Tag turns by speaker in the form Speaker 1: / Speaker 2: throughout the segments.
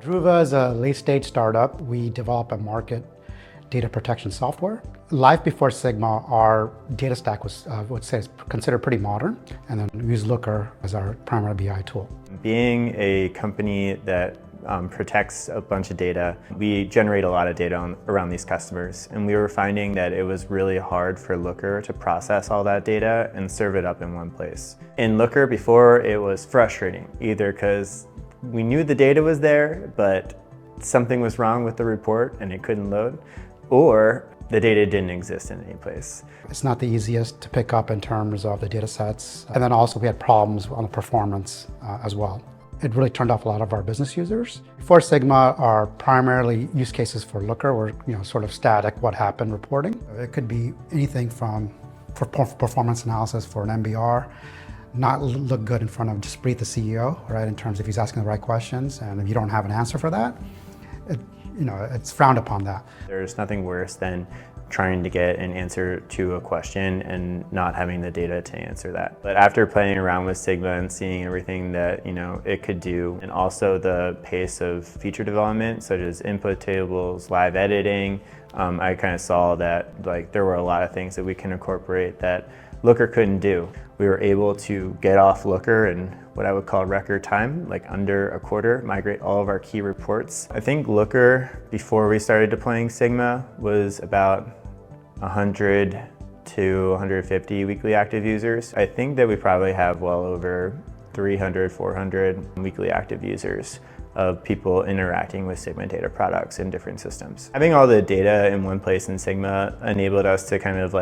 Speaker 1: Druva is a late-stage startup. We develop and market data protection software. Life before Sigma, our data stack was, I would say, is considered pretty modern, and then we use Looker as our primary BI tool.
Speaker 2: Being a company that protects a bunch of data, we generate a lot of data around these customers, and we were finding that it was really hard for Looker to process all that data and serve it up in one place. In Looker before, it was frustrating, either because we knew the data was there, but something was wrong with the report and it couldn't load, or the data didn't exist in any place.
Speaker 1: It's not the easiest to pick up in terms of the data sets. And then also we had problems on the performance as well. It really turned off a lot of our business users. Before Sigma, our primarily use cases for Looker were sort of static, what happened reporting. It could be anything from performance analysis for an MBR, not look good in front of just breathe the CEO, right? In terms of he's asking the right questions, and if you don't have an answer for that, it's frowned upon that.
Speaker 2: There's nothing worse than trying to get an answer to a question and not having the data to answer that. But after playing around with Sigma and seeing everything that it could do, and also the pace of feature development, such as input tables, live editing, I kind of saw that there were a lot of things that we can incorporate that Looker couldn't do. We were able to get off Looker in what I would call record time, like under a quarter, migrate all of our key reports. I think Looker, before we started deploying Sigma, was about 100 to 150 weekly active users. I think that we probably have well over 300, 400 weekly active users of people interacting with Sigma data products in different systems. Having all the data in one place in Sigma enabled us to kind of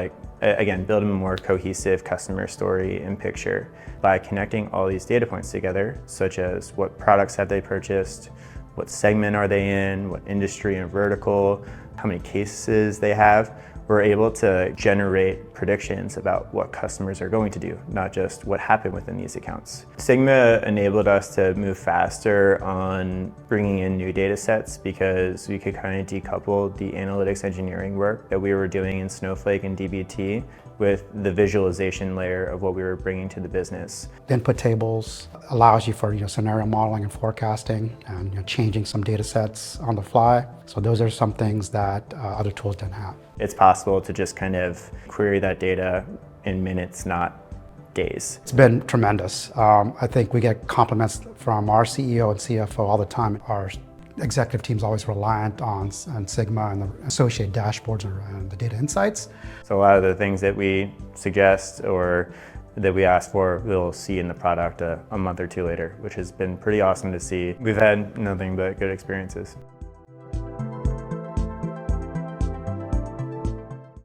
Speaker 2: again, build a more cohesive customer story and picture by connecting all these data points together, such as what products have they purchased, what segment are they in, what industry and vertical, how many cases they have. We're able to generate predictions about what customers are going to do, not just what happened within these accounts. Sigma enabled us to move faster on bringing in new data sets because we could kind of decouple the analytics engineering work that we were doing in Snowflake and dbt with the visualization layer of what we were bringing to the business.
Speaker 1: The input tables allows you for scenario modeling and forecasting and changing some data sets on the fly. So those are some things that other tools didn't have.
Speaker 2: It's possible to just kind of query that data in minutes, not days.
Speaker 1: It's been tremendous. I think we get compliments from our CEO and CFO all the time. Our executive team's always reliant on Sigma and the associated dashboards and the data insights.
Speaker 2: So a lot of the things that we suggest or that we ask for, we'll see in the product a month or two later, which has been pretty awesome to see. We've had nothing but good experiences.